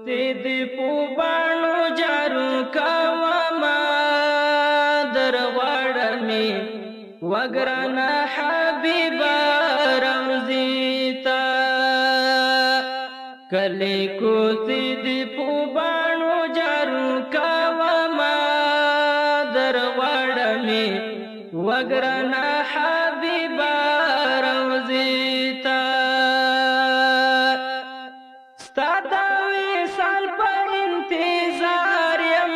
دې په باڼو جارو کومه در غواړمې وګرانه حبیبه روضې ته کلي کوڅې دې په باڼو جارو کومه در غواړمې وګرانه حبیبه روضې ته ستا د وصال په انتظار یم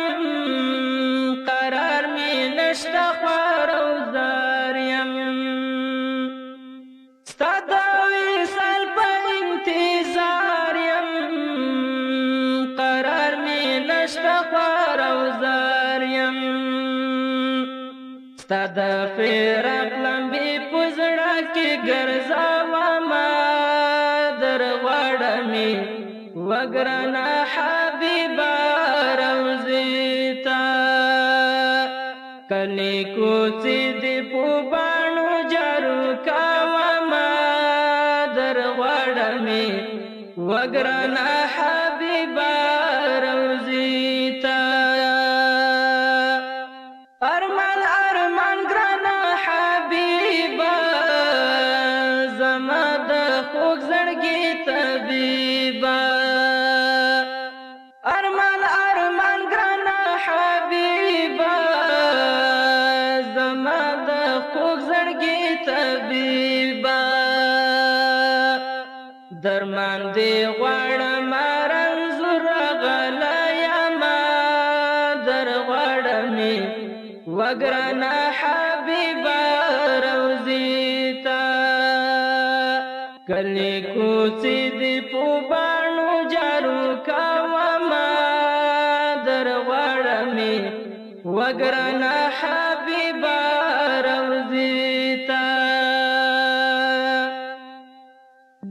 قرار مې نشته خوار او زار یم ستا د وصال په انتظار یم قرار مې نشته خوار او زار یم ستا د فراق لمبې په زړه کې ګرځومه در غواړمې وګرانه حبیبه روضې ته کلي کوڅې دې په باڼو جارو کومه در غواړمې وګرانه حبیبه روضې ته ارمان ارمان ګرانه حبیبه زما د خوږ زړګي طبیبه ارمان ارمان ګرانه حبیبه زما د خوږ زړګي طبیبه درمان دې غواړم رنځور غلیمه در غواړمې وګرانه حبیبه روضې ته کلي کوڅې دې په باڼو جارو کومه در غواړمې وګرانه حبیبه روضې ته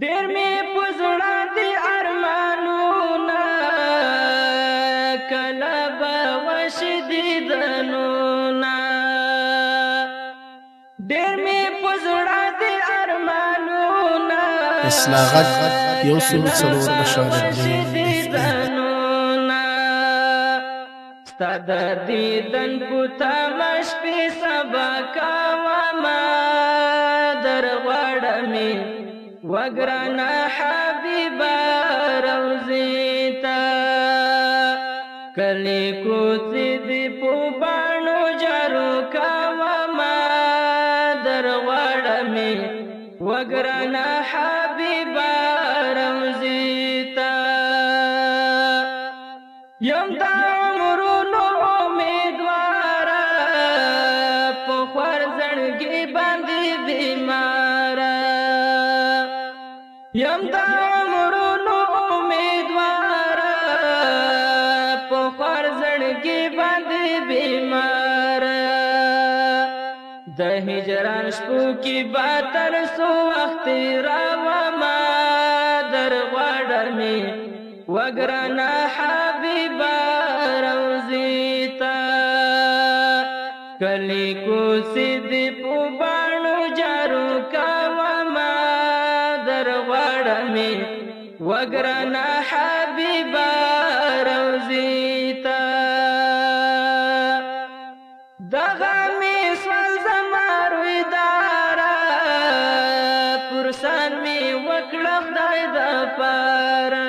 ډېر مې په زړه دي ارمانونه کله به وشي دیدنونه ډېر مې په زړه دي ارمانونه اصلاحات یو سل څلور اشاریه دیدنونه ستا د دیدن په تمه شپې سبا کومه در غواړمې وګرانه حبیبه روضې ته کلي کوڅې دې په باڼو جارو کومه در غواړمې وګرانه حبیبه روضې ته یم د عمرونو امیدواره په خوار زړګي باندې بیماره یم د عمرونو امیدواره په خوار زړګي باندې بیماره د هجران شپو کې به تر څو وخت راومه در غواړمې وګرانه حبیبه روضې ته کلي کوڅې دې په باڼو جارو کومه در غواړمې وګرانه حبیبه روضې ته دغه مې سوال زما رویداره پرسان مې وکړه خدای دپاره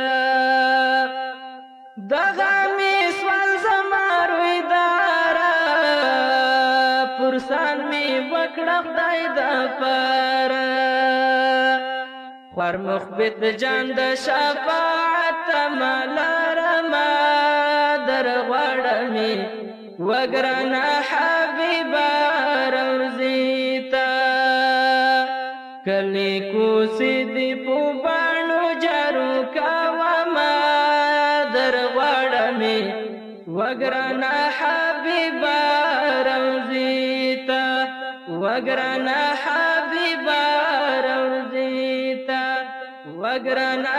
دغه مې سوال زما رویداره پرسان مې وکړه خدای دپاره خوار مخبت جان د شفاعت ملرمه در غواړمې وګرانه حبیبه روضې ته کلي کوڅې دې په باڼو جارو کومه در غواړمې وګرانه حبیبه روضې ته وګرانه حبیبه روضې ته وګرانه